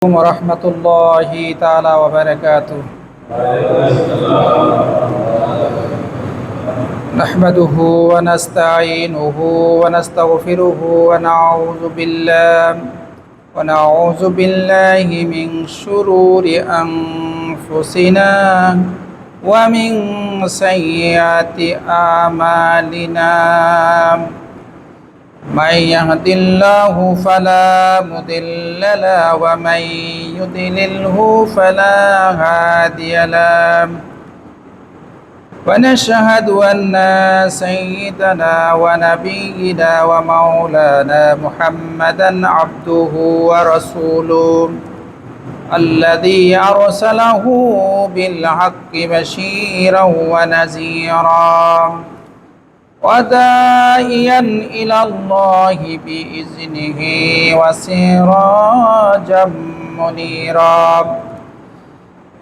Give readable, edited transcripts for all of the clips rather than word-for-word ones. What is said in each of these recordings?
ورحمة الله تعالى وبركاته. نحمده ونستعينه ونستغفره ونعوذ بالله من شرور أنفسنا ومن سيئات أعمالنا. من يهد الله فلا مضل له ومن يضلله فلا هادي له. ونشهد أن سيدنا ونبينا ومولانا محمدا عبده ورسوله الذي أرسله بالحق بشيرا ونذيرا وداعيا إلى الله بإذنه وسراجا منيرا.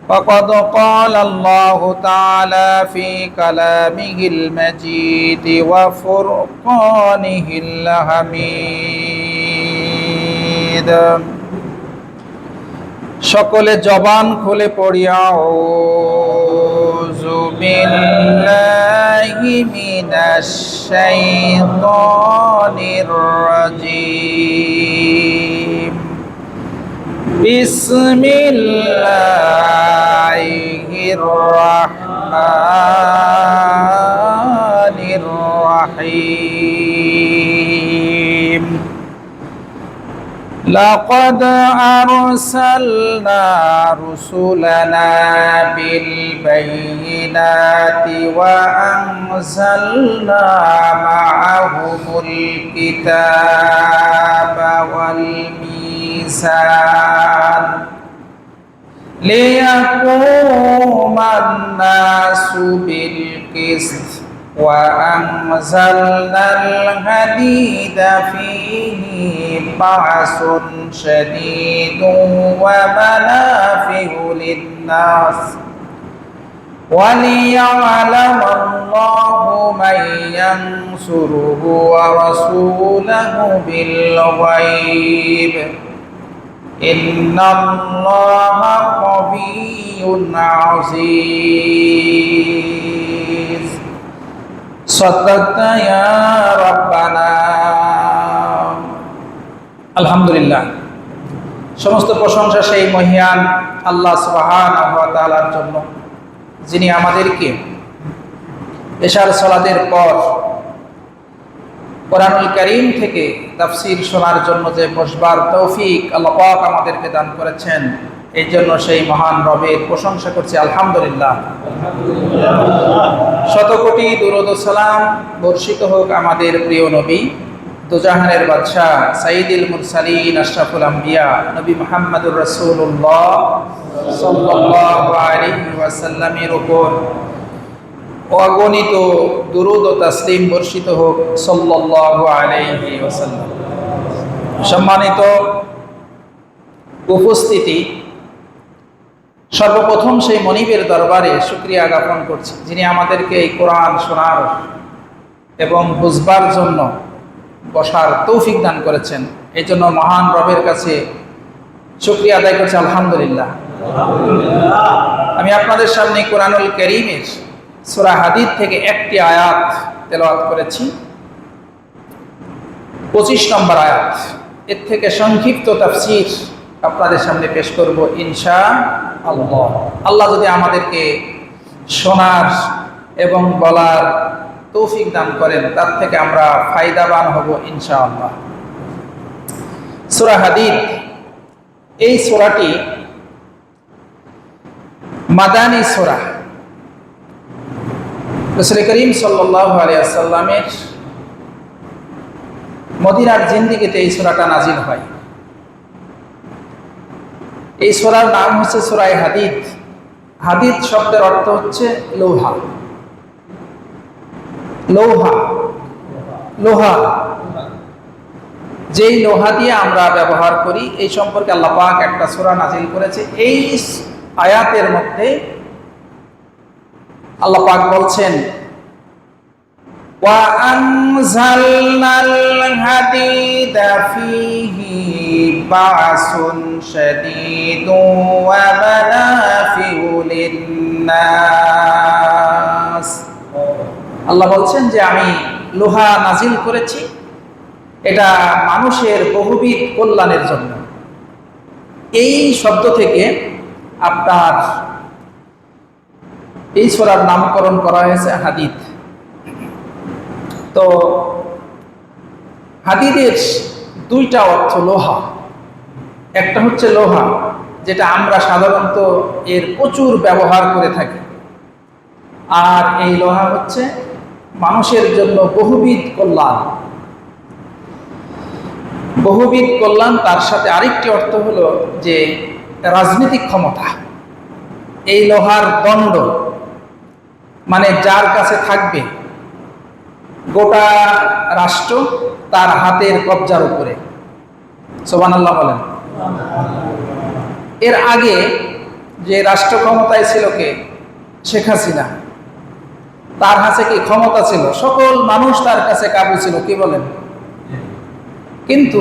فقد قال الله تعالى في كلامه المجيد وفرقانه الحميد. সকলে জবান খুলে পড়িয়া আউযু বিল্লাহি মিনাশ শাইতানির রাজীম. বিসমিল্লাহির রাহমানির রাহিম. لقد أرسلنا رسلنا بالبينات وأنزلنا معهم الكتاب والميزان ليقوم الناس بالقسط وأنزلنا الحديد فيه بأس شديد ومنافع للناس وليعلم الله من ينصره ورسوله بالغيب إن الله قوي عزيز. صدقت يا ربنا. আলহামদুলিল্লাহ, সমস্ত প্রশংসা সেই মহিয়ান আল্লাহ সুবহানাহু ওয়া তাআলার জন্য, যিনি আমাদেরকে এশার সালাতের পর কোরআনুল কারীম থেকে তাফসীর শোনার জন্য যে বসবার তৌফিক আল্লাহ পাক আমাদেরকে দান করেছেন, এই জন্য সেই মহান রবের প্রশংসা করছি আলহামদুলিল্লাহ। শত কোটি দুরূদ ও সালাম বর্ষিত হোক আমাদের প্রিয় নবী, দুজাহানের বাদশাহ সাইয়্যিদুল মুরসালিন আশরাফুল আম্বিয়া নবী মুহাম্মদুর রাসূলুল্লাহ সাল্লাল্লাহু আলাইহি ওয়াসাল্লামের উপর অগণিত দুরূদ ও তাসলিম বর্ষিত হোক সাল্লাল্লাহু আলাইহি ওয়াসাল্লাম। সম্মানিত উপস্থিতি, সর্বপ্রথম সেই মনিবের দরবারে শুকরিয়া জ্ঞাপন করছি, যিনি আমাদেরকে এই কোরআন শোনার এবং বুঝবার জন্য বসার তৌফিক দান করেছেন। এই জন্য মহান রবের কাছে শুকরিয়া আদায় করছি আলহামদুলিল্লাহ। আমি আপনাদের সামনে কোরআনুল কারীমের সূরা হাদীদ থেকে একটি আয়াত তেলাওয়াত করেছি, 25 নম্বর আয়াত। এর থেকে সংক্ষিপ্ত তাফসীর আপনাদের সামনে পেশ করব ইনশাআল্লাহ। আল্লাহ যদি আমাদেরকে শোনার এবং বলার তৌফিক দান করেন, তার থেকে আমরা ফায়দাবান হব ইনশাআল্লাহ। সূরা হাদীদ, এই সূরাটি মাদানী সূরা। রাসূল করিম সাল্লাল্লাহু আলাইহি ওয়াসাল্লামের মদিনার জিন্দেগিতে এই সূরাটা নাজিল হয়। এই সূরার নাম হচ্ছে সূরা হাদীদ। হাদীদ শব্দের অর্থ হচ্ছে লোহা। লোহা, লোহা, যেই লোহা দিয়ে আমরা ব্যবহার করি, এই সম্পর্কে আল্লাহ পাক একটা সূরা নাজিল করেছে। এই আয়াতের মধ্যে আল্লাহ পাক বলছেন وأنزلنا الحديد فيه بأس شديد ومنافع للناس। আল্লাহ বলছেন যে আমি লোহা নাজিল করেছি, এটা মানুষের বহুবিধ কল্যাণের জন্য। এই শব্দ থেকে আপনার এই সূরার নামকরণ করা হয়েছে হাদিদ। তো হাদিদের দুইটা অর্থ লোহা। একটা হচ্ছে লোহা, যেটা আমরা সাধারণত এর প্রচুর ব্যবহার করে থাকি, আর এই লোহা হচ্ছে মানুষের জন্য বহুবিধ কল্যাণ। বহুবিধ কল্যাণ, তার সাথে আরেকটি অর্থ হলো যে রাজনৈতিক ক্ষমতা। এই লোহার দণ্ড মানে যার কাছে থাকবে গোটা রাষ্ট্র তার হাতের কবজার উপরে। সুবহানাল্লাহ বলেন। এর আগে যে রাষ্ট্র ক্ষমতায় ছিল কে? শেখ হাসিনা। তার হাতে কি ক্ষমতা ছিল? সকল মানুষ তার কাছে কাবু ছিল, কি বলেন? কিন্তু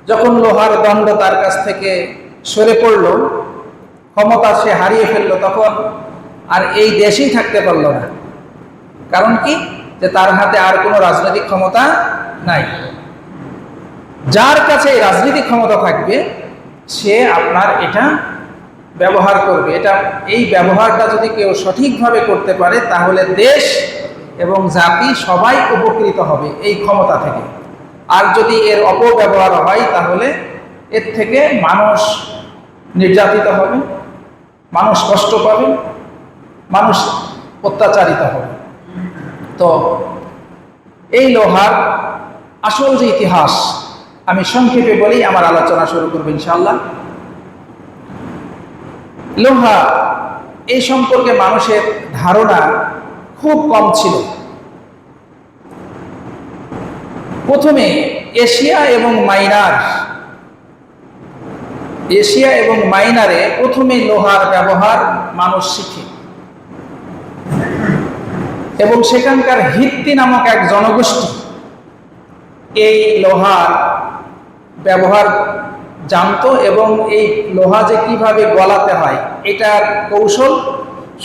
যখন লোহার দণ্ড তার কাছ থেকে সরে পড়ল, ক্ষমতা সে হারিয়ে ফেলল, তখন আর এই দেশেই থাকতে পারল না। কারণ কি? যে তার হাতে আর কোনো রাজনৈতিক ক্ষমতা নাই। যার কাছে এই রাজনৈতিক ক্ষমতা থাকবে সে আপনার এটা ব্যবহার করবে। এই ব্যবহারটা যদি কেউ সঠিকভাবে করতে পারে তাহলে দেশ এবং জাতি সবাই উপকৃত হবে এই ক্ষমতা থেকে। আর যদি এর অপব্যবহার হয় তাহলে এর থেকে মানুষ নির্যাতিত হবে, মানুষ কষ্ট পাবে, মানুষ অত্যাচারিত হবে। তো এই লোহার আসল যে ইতিহাস আমি সংক্ষেপে বলি, আমার আলোচনা শুরু করব ইনশাআল্লাহ। লোহা এই সম্পর্কে মানুষের ধারণা খুব কম ছিল। প্রথমে এশিয়া এবং মাইনারে প্রথমে লোহার ব্যবহার মানুষ শিখে, এবং সেখানকার হিত্তি নামক এক জনগোষ্ঠী এই লোহার ব্যবহার জানতো, এবং এই লোহা যে কিভাবে গলাতে হয় এটার কৌশল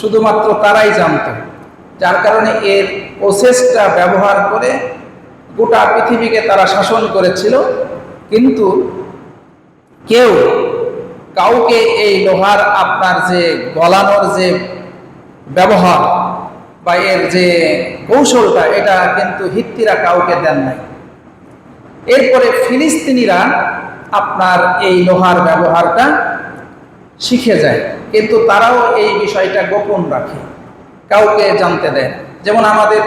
শুধুমাত্র তারাই জানতো। যার কারণে এর প্রসেসটা ব্যবহার করে গোটা পৃথিবীকে তারা শাসন করেছিল। কিন্তু কাউকে এই লোহার আপনার যে গলানোর যে ব্যবহার বা এর যে কৌশলটা, এটা কিন্তু হিত্তিরা কাউকে দেন নাই। এরপরে ফিলিস্তিনিরা আপনার এই লোহার ব্যবহারটা শিখে যায়, কিন্তু তারাও এই বিষয়টা গোপন রাখে, কাউকে জানতে দেয় না। যেমন আমাদের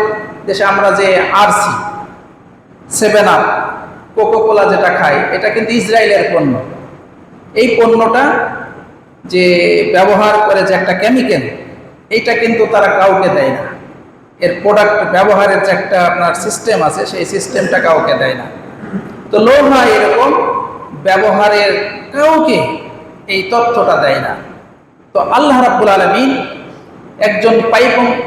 দেশে আমরা যে আরসি, 7 আপ, কোকোকোলা যেটা খাই, এটা কিন্তু ইসরায়েলের পণ্য। এই পণ্যটা যে ব্যবহার করে যে একটা কেমিক্যাল, এইটা কিন্তু তারা কাউকে দেয় না। এর প্রোডাক্ট ব্যবহারের যে একটা আপনার সিস্টেম আছে, সেই সিস্টেমটা কাউকে দেয় না। তো লোহা এরকম ব্যবহারের কাউকে এই তথ্যটা দেয় না। তো আল্লাহ রাব্বুল আলামিন একজন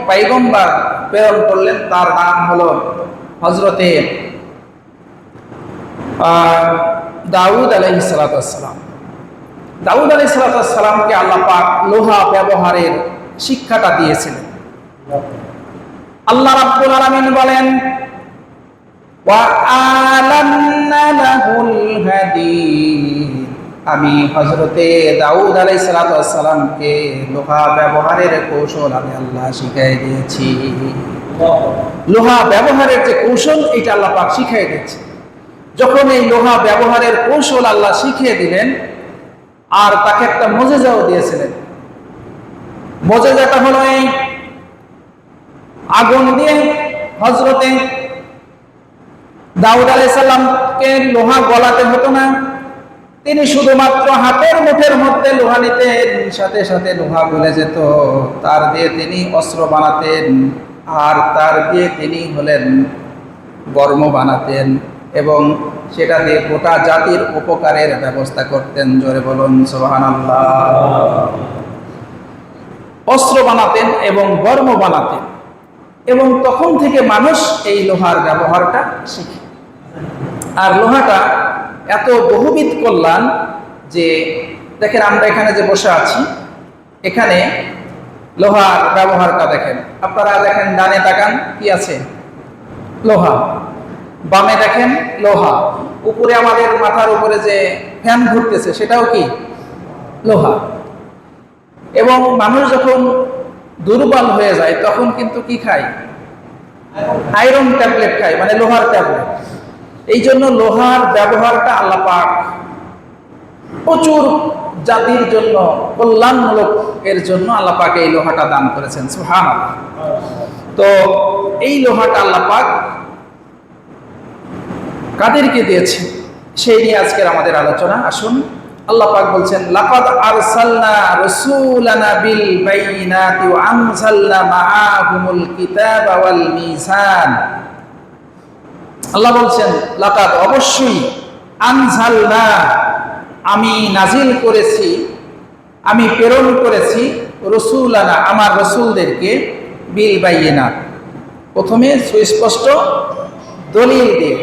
পয়গম্বর প্রেরণ করলেন, তার নাম হলো হযরতে দাউদ আলাইহিস সালাতু ওয়াস সালাম। দাউদ আলাইহিস সালাতু ওয়াস সালামকে আল্লাহ পাক লোহা ব্যবহারের শিক্ষাটা দিয়েছিলেন। আল্লাহ রাব্বুল আলামিন বলেন, ওয়া আলান্না লাহুল হাদীদ, আমি হযরতে দাউদ আলাইহিস সালাতু ওয়াস সালামকে লোহা ব্যবহারের কৌশল আমি আল্লাহ শিখিয়ে দিয়েছি। লোহা ব্যবহারের যে কৌশল, এটা আল্লাহ পাক শিখিয়ে দিয়েছে। যখন এই লোহা ব্যবহারের কৌশল আল্লাহ শিখিয়ে দিলেন, আর তাকে একটা মুজিজাও দিয়েছিলেন। মুজিজাটা হলো এই আগুন দিয়ে হযরতে দাউদ আলাইহিস সালামকে লোহা গলাতে হতো না, তিনি শুধুমাত্র হাতের মুঠের মধ্যে লোহা নিতেন, সাথে সাথে লোহা গলে যেত। তার দিয়ে তিনি অস্ত্র বানাতেন, আর তার দিয়ে তিনি হলেন বর্ম বানাতেন, এবং সেটা দিয়ে গোটা জাতির উপকারের ব্যবস্থা করতেন। জোরে বলুন সুবহানাল্লাহ। অস্ত্র বানাতেন এবং বর্ম বানাতেন। এবং তখন থেকে মানুষ এই লোহার ব্যবহারটা শিখে। আর লোহাটা এত বহুবিধ কল্যাণ যে দেখেন আমরা এখানে যে বসে আছি, এখানে লোহার ব্যবহারটা দেখেন। আপনারা দেখেন ডানে তাকান, কি আছে? লোহা। বামে দেখেন লোহা। উপরে আমাদের মাথার উপরে যে ফ্যান ঘুরতেছে সেটাও কি লোহা। এবং মানুষ যখন দুর্বল হয়ে যায় তখন কিন্তু কি খায়? আয়রন ট্যাবলেট খায়, মানে লোহার ট্যাবলেট। এই জন্য লোহার ব্যবহারটা আল্লাহ পাক প্রচুর জাতির জন্য কল্যাণমূলক এর জন্য আল্লাহ পাক এই লোহাটা দান করেছেন। সুবহানাল্লাহ। তো এই লোহাটা আল্লাহ পাক কাদেরকে দিয়েছে সেই নিয়ে আজকের আমাদের আলোচনা। আসুন, আল্লাহ পাক বলছেন, লাকাদ আরসালনা রাসূলানা বিল বাইয়িনাতি ওয়া আনজালনা মাআহুমুল কিতাবা ওয়াল মিজান। আল্লাহ বলছেন, লাকাদ অবশ্যই, আনজালনা আমি নাজিল করেছি, আমি প্রেরণ করেছি, রাসূলানা আমার রাসূলদেরকে, বিল বাইয়িনাত প্রথমে সুস্পষ্ট দলিল দিয়ে,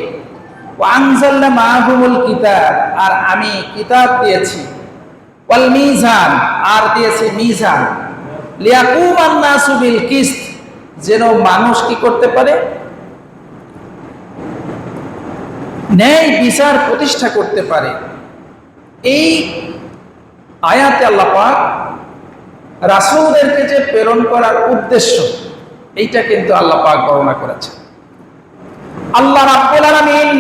ওয়া আনজালনা মাআহুমুল কিতাব আর আমি কিতাব দিয়েছি, ওয়াল মিজান আর দিয়েছি মিজান, লিয়াকুমান নাসু বিল কিসত যেন মানুষ কি করতে পারে? ন্যায় বিচার প্রতিষ্ঠা করতে পারে। এই আয়াতে আল্লাহ পাক রাসূলদেরকে যে প্রেরণ করার উদ্দেশ্য এইটা কিন্তু আল্লাহ পাক বর্ণনা করেছে। আল্লাহ রাব্বুল আলামিন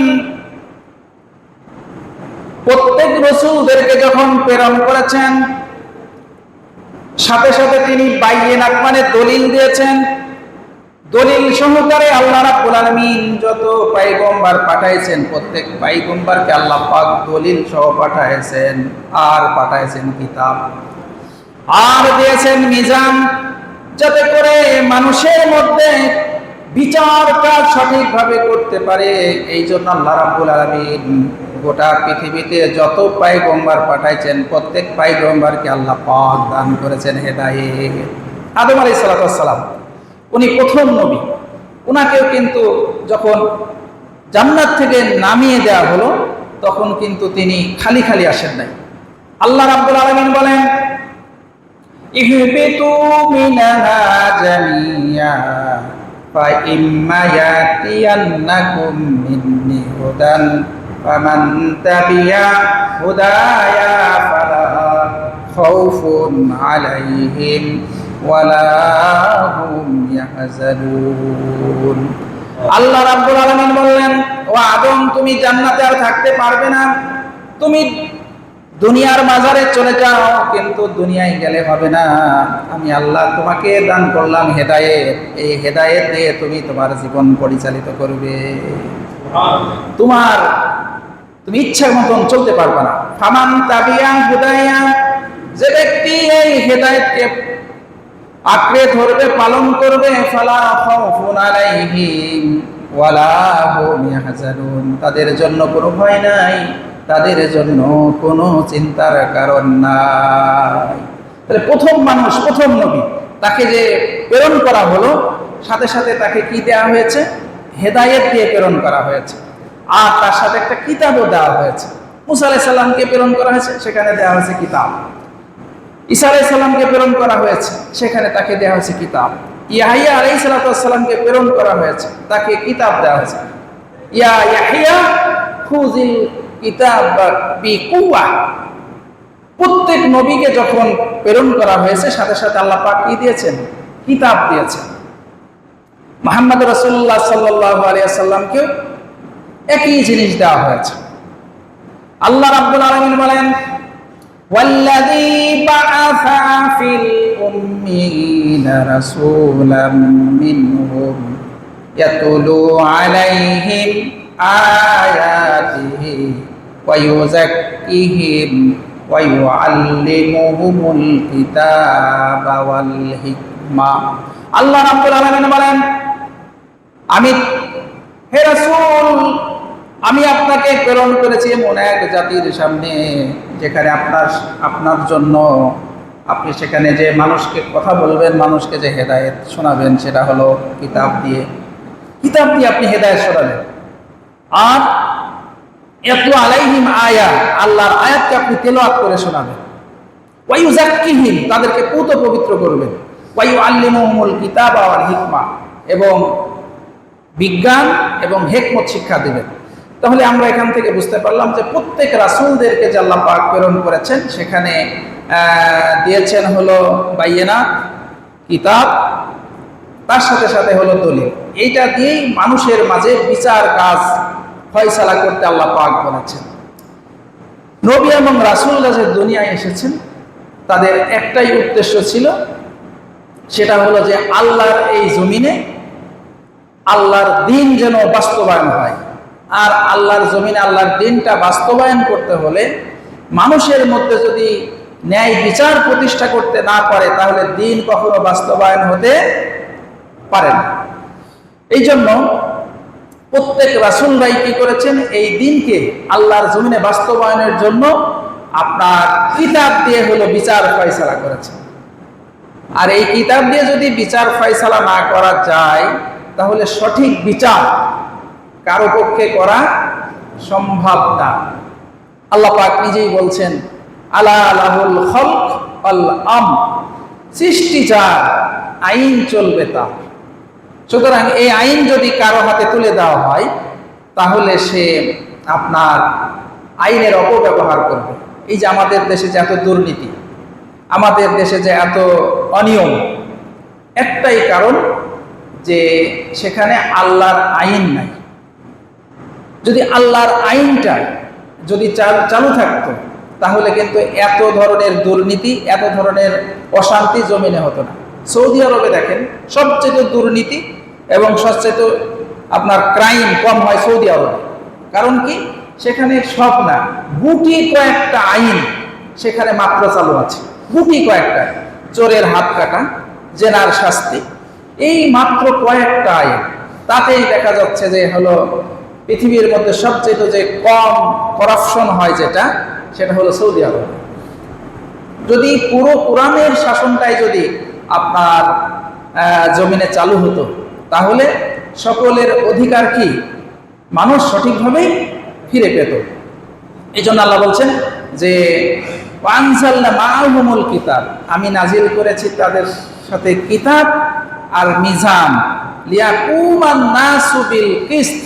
প্রত্যেক রাসূলদেরকে যখন প্রেরণ করেছেন সাথে সাথে তিনি বাইয়িনাত মানে দলিল দিয়েছেন। দলিল সহকারে আল্লাহ রাব্বুল আলামিন যত পয়গম্বর পাঠাইছেন প্রত্যেক পয়গম্বরকে আল্লাহ পাক দলিল সহ পাঠাইছেন, আর পাঠাইছেন কিতাব, আর দিয়েছেন মিজান, যাতে করে মানুষের মধ্যে বিচারটা সঠিকভাবে করতে পারে। এই জন্য আল্লাহ রাব্বুল আলামিন গোটা পৃথিবীতে যত পয়গম্বর পাঠাইছেন প্রত্যেক পয়গম্বরকে আল্লাহ পাক দান করেছেন হেদায়েত। আদম আলাইহিস সালাম উনি প্রথম নবী, উনাকেও কিন্তু যখন জান্নাত থেকে নামিয়ে দেওয়া হলো তখন কিন্তু তিনি খালি খালি আসেন নাই। আল্লাহ রাব্বুল আলামিন বলেন, ইহবিতু মিনহা জামিয়া ফাইম্মা ইয়াতিয়ান্নাকুম মিন্নি হুদান ফামান তাবিয়া হুদায়া ফালা খাউফুন আলাইহিম ওয়ালা হুম ইয়াহজানুন। আল্লাহ রাব্বুল আলামিন বললেন, ও আদম, তুমি জান্নাতে আর থাকতে পারবে না, তুমি দুনিয়ার মাজারে চলে যাও, কিন্তু দুনিয়ায় গেলে হবে না। আমি আল্লাহ তোমাকে দান করলাম হেদায়েত, এই হেদায়েত দিয়ে তুমি তোমার জীবন পরিচালিত করবে। তুমি ইচ্ছা মতন চলতে পারবে না। ফামান তাবিয়া হুদায়া, যে ব্যক্তি এই হেদায়েতকে আঁকড়ে ধরবে, পালন করবে, ফালা খাউফুন আলাইহিম ওয়ালা হুম ইয়াহজানুন, তাদের জন্য কোনো ভয় নাই, তাদের জন্য কোনো চিন্তার কারণ নাই। তাহলে প্রথম মানুষ, প্রথম নবী, তাকে যে প্রেরণ করা হলো সাথে সাথে তাকে কি দেওয়া হয়েছে? হেদায়েত দিয়ে প্রেরণ করা হয়েছে, আর তার সাথে একটা কিতাবও দেওয়া হয়েছে। মুসা আলাইহিস সালামকে প্রেরণ করা হয়েছে, সেখানে দেওয়া হয়েছে কিতাব। ঈসা আলাইহিস সালামকে প্রেরণ করা হয়েছে, সেখানে তাকে দেওয়া হয়েছে কিতাব। ইয়াহইয়া আলাইহিস সালামকে প্রেরণ করা হয়েছে, তাকে কিতাব দেওয়া হয়েছে। ইয়া ইয়াহইয়া খুযিল কিতাব বিকুওয়া। প্রত্যেক নবীকে যখন প্রেরণ করা হয়েছে সাথে সাথে আল্লাহ পাক কি দিয়েছেন? কিতাব দিয়েছেন। মুহাম্মদ রাসূলুল্লাহ সাল্লাল্লাহু আলাইহি ওয়াসাল্লামকে একই জিনিস দেওয়া হয়েছে। আল্লাহ রাব্বুল আলামিন বলেন, ওয়াল্লাযী বাআসা ফিল উম্মিয়িনা রাসূলাম মিনহুম ইয়াতলু আলাইহিম আয়াতিহি ওয়া ইউযাক্কিহিম ওয়া ইউআল্লিমুহুমুল কিতাবা ওয়াল হিকমা। আল্লাহ রাব্বুল আলামিন বলেন, হে রাসূল, আমি আপনাকে প্রেরণ করেছি এমন এক জাতির সামনে যেখানে আপনার জন্য আপনি সেখানে যে মানুষকে কথা বলবেন, মানুষকে যে হেদায়েত শোনাবেন, সেটা হলো কিতাব দিয়ে। কিতাব দিয়ে আপনি হেদায়েত শোনাবেন। আর ইয়াতলু আলাইহিম আয়া, আল্লাহর আয়াতকে আপনি তেলাওয়াত করে শোনাবেন। ওয়া ইউযাক্কিহিম, তাদেরকে পুত পবিত্র করবেন। ওয়া ইউআল্লিমুহুমুল কিতাবা ওয়াল হিকমা, এবং বিজ্ঞান এবং হিকমত শিক্ষা দেবেন। তাহলে আমরা এখান থেকে বুঝতে পারলাম যে প্রত্যেক রাসূলদেরকে যে আল্লাহ পাক প্রেরণ করেছেন, সেখানে দিয়েছেন হলো বাইয়িনাত, কিতাব, তার সাথে সাথে হলো দলিল। এইটা দিয়েই মানুষের মাঝে বিচার কাজ ফয়সালা করতে আল্লাহ পাক বলেছেন। নবী এবং রাসূলরা যে দুনিয়ায় এসেছেন, তাদের একটাই উদ্দেশ্য ছিল, সেটা হলো যে আল্লাহর এই জমিনে আল্লাহর দ্বীন যেন বাস্তবায়ন হয়। আর আল্লাহর জমিনে আল্লাহর দ্বীনটা বাস্তবায়ন করতে হলে মানুষের মধ্যে যদি ন্যায় বিচার প্রতিষ্ঠা করতে না পারে, তাহলে দ্বীন কখনো বাস্তবায়ন হতে পারে না। এই জন্য প্রত্যেক রাসূলরাই কি করেছেন, এই দ্বীনকে আল্লাহর জমিনে বাস্তবায়নের জন্য আপনার কিতাব দিয়ে হলো বিচার ফয়সালা করেছেন। আর এই কিতাব দিয়ে যদি বিচার ফয়সালা না করা যায়, তাহলে সঠিক বিচার কারো পক্ষে করা সম্ভব না। আল্লাহ পাক নিজেই বলছেন, আলা লাহুল খালক ওয়াল আমর, সৃষ্টি যার, আইন চলবে তার। সুতরাং এই আইন যদি কারো হাতে তুলে দেওয়া হয়, তাহলে সে আপনার আইনের অপব্যবহার করবে। এই যে আমাদের দেশে যে এত দুর্নীতি, আমাদের দেশে যে এত অনিয়ম, একটাই কারণ, যে সেখানে আল্লাহর আইন নাই। যদি আল্লাহর আইনটা যদি চালু থাকতো, তাহলে কিন্তু এত ধরনের দুর্নীতি, এত ধরনের অশান্তি জমিনে হতো না। সৌদি আরবে দেখেন, সবচেয়ে দুর্নীতি এবং সবচেয়ে আপনার ক্রাইম কম হয় সৌদি আরবে। কারণ কি, সেখানে সব না, গুটি কয়েকটা আইন সেখানে মাত্র চালু আছে। গুটি কয়েকটা, চোরের হাত কাটা, জেনার শাস্তি, এই মাত্র কয়েকটা আইন। তাতেই দেখা যাচ্ছে যে হলো পৃথিবীর মধ্যে সবচেয়ে যে কম করাপশন হয় যেটা, সেটা হলো সৌদি আরব। যদি পুরো কোরআনের শাসনটাই যদি আপনার জমিনে চালু হতো, তাহলে সকলের অধিকার কি মানুষ সঠিকভাবেই ফিরে পেত। এই জন্য আল্লাহ বলছেন যে ওয়ানজালনা মাআহুমুল কিতাব, আমি নাজিল করেছি তাদের সাথে কিতাব আর মিজান, লিয়াকুমান নাসু বিল কিসত,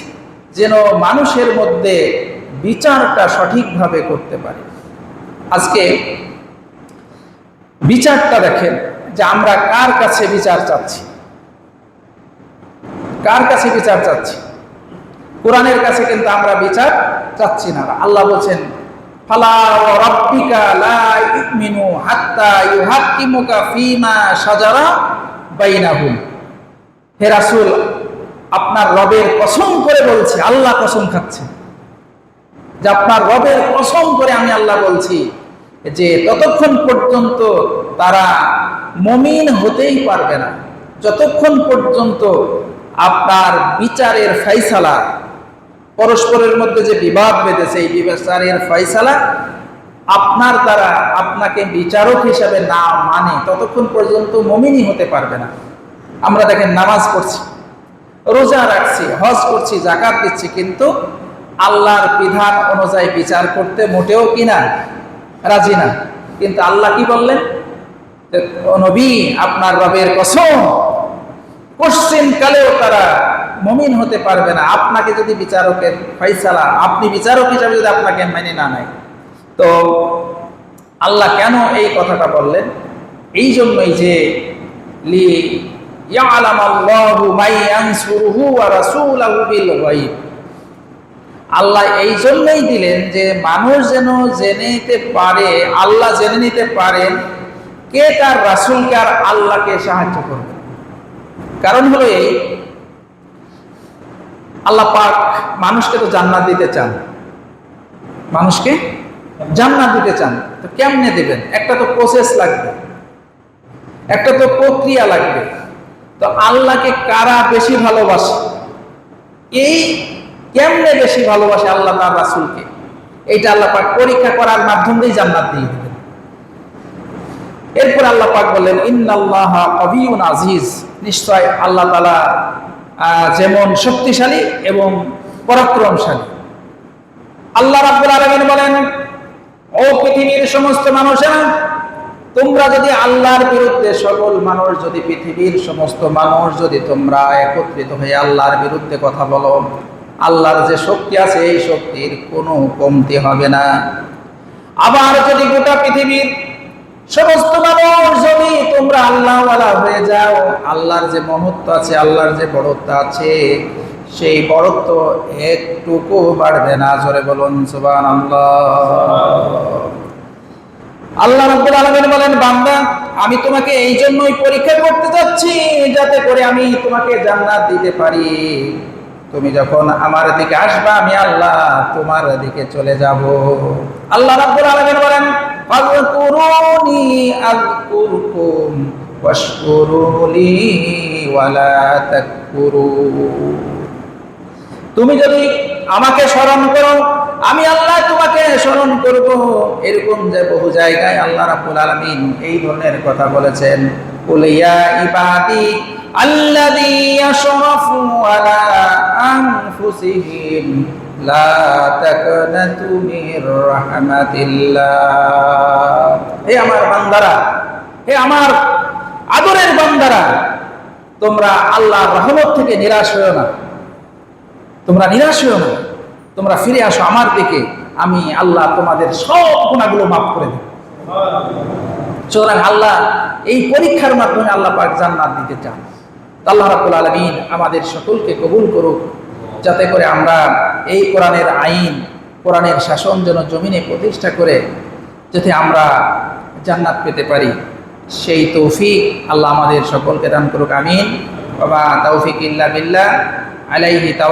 যেন মানুষের মধ্যে বিচারটা সঠিকভাবে করতে পারে। আজকে বিচারটা দেখেন যে আমরা কার কাছে বিচার চাচ্ছি, কার কাছে বিচার চাচ্ছি। কোরআনের কাছে কিন্তু আমরা বিচার চাচ্ছি না। আল্লাহ বলছেন, ফালা ওয়া রাব্বিকা লা ইউমিনু হাত্তা ইউহাক্কিমুকা ফীমা শাজারা বাইনাহুম। হে রাসূল, আপনার রবের কসম করে বলছি, আল্লাহ কসম খাচ্ছে যে আপনার রবের কসম করে আমি আল্লাহ বলছি যে ততক্ষণ পর্যন্ত তারা মুমিন হতেই পারবে না, যতক্ষণ পর্যন্ত আপনার বিচারের ফয়সালা, পরস্পরের মধ্যে যে বিবাদ বেঁধেছে, এই বিচারের ফয়সালা আপনার দ্বারা আপনাকে বিচারক হিসাবে না মানে, ততক্ষণ পর্যন্ত মুমিনই হতে পারবে না। আমরা দেখেন নামাজ পড়ছি, রোজা রাখছি, হজ করছি, যাকাত দিচ্ছি, কিন্তু আল্লাহর বিধান অনুযায়ী বিচার করতে মোটেও কিনা রাজি না। কিন্তু আল্লাহ কি বললেন, নবী আপনার রবের কসম, কোশ্চিন কালেও তারা মুমিন হতে পারবে না আপনাকে যদি বিচারকের ফয়সালা, আপনি বিচারক হিসাবে যদি আপনাকে মেনে না নেয়। তো আল্লাহ কেন এই কথাটা বললেন? এই জন্যই যে লি ইয়ালামাল্লাহু মাইয়ানসুরুহু ওয়া রাসূলুহু বিল গায়ব, আল্লাহ এই জন্যই দিলেন যে মানুষ যেন জেনে নিতে পারে, আল্লাহ জেনে নিতে পারেন কে তার রাসূলকে আর আল্লাহকে সাহায্য করবে। কারণ হলো এই, আল্লাহ পাক মানুষকে তো জান্নাত দিতে চান, মানুষকে জান্নাত দিতে চান। তো কেমনে দিবেন? একটা তো প্রসেস লাগবে, একটা তো প্রক্রিয়া লাগবে। তো আল্লাহকে কারা বেশি ভালোবাসে, এই কেমনে বেশি ভালোবাসে আল্লাহ তার রাসূলকে, এইটা আল্লাহ পাক পরীক্ষা করার মাধ্যমেই জান্নাত দিয়ে দিবেন। এরপর আল্লাহ পাক বললেন ইন্নাল্লাহা কাবিয়ুন আজিজ, নিশ্চয় আল্লাহ তাআলা যেমন শক্তিশালী এবং পরাক্রমশালী। আল্লাহ রাব্বুল আলামিন বলেন, ও পৃথিবীর সমস্ত মানুষেরা, তোমরা যদি আল্লাহর বিরুদ্ধে, সকল মানুষ যদি, পৃথিবীর সমস্ত মানুষ যদি তোমরা একত্রিত হয়ে আল্লাহর বিরুদ্ধে কথা বলো, আল্লাহর যে শক্তি আছে এই শক্তির কোনো কমতি হবে না। আবার যদি গোটা পৃথিবীর সমস্ত মানুষ যদি তোমরা আল্লাহওয়ালা হয়ে যাও, আল্লাহর যে মহত্ব আছে, আল্লাহর যে বড়ত্ব আছে, সেই বড়ত্ব একটুকু বাড়বে না। জোরে বলুন সুবহানাল্লাহ। আল্লাহ রাব্বুল আলামিন বলেন, বান্দা, আমি তোমাকে এই জন্যই পরীক্ষা করতে যাচ্ছি যাতে করে আমি তোমাকে জান্নাত দিতে পারি। তুমি যখন আমার দিকে আসবা, আমি আল্লাহ তোমার দিকে চলে যাব। আল্লাহ রাব্বুল আলামিন বলেন, ফাযকুরুনি আযকুরকুম ওয়াশকুরুলি ওয়ালা তাকফুরুন। তুমি যদি আমাকে স্মরণ করো, আমি আল্লাহ তোমাকে স্মরণ করব। এরকম যে বহু জায়গায় আল্লাহ রাব্বুল আলামিন এই ধরনের কথা বলেছেন। কুল ইয়া ইবাদি আল্লাযী আশরাফু আলা আনফুসিহিম লা তাকনাতু মির রাহমাতিল্লাহ। হে আমার বান্দারা, হে আমার আদরের বান্দারা, তোমরা আল্লাহর রহমত থেকে নিরাশ হও না। তোমরা নিরাশ হও না, তোমরা ফিরে আসো আমার দিকে, আমি আল্লাহ তোমাদের সব গুনাহগুলো মাফ করে দেব। সুতরাং আল্লাহ এই পরীক্ষার মাধ্যমে আল্লাহ পাক জান্নাত দিতে চান। আল্লাহ রাব্বুল আলামিন আমাদের সকলকে কবুল করুক, যাতে করে আমরা এই কোরআনের আইন, কোরআনের শাসন যেন জমিনে প্রতিষ্ঠা করে যাতে আমরা জান্নাত পেতে পারি, সেই তৌফিক আল্লাহ আমাদের সকলকে দান করুক। আমিন। ওয়া মা তাওফিক ইল্লা বিল্লাহ, আলাইহি তাওয়াক্কাল।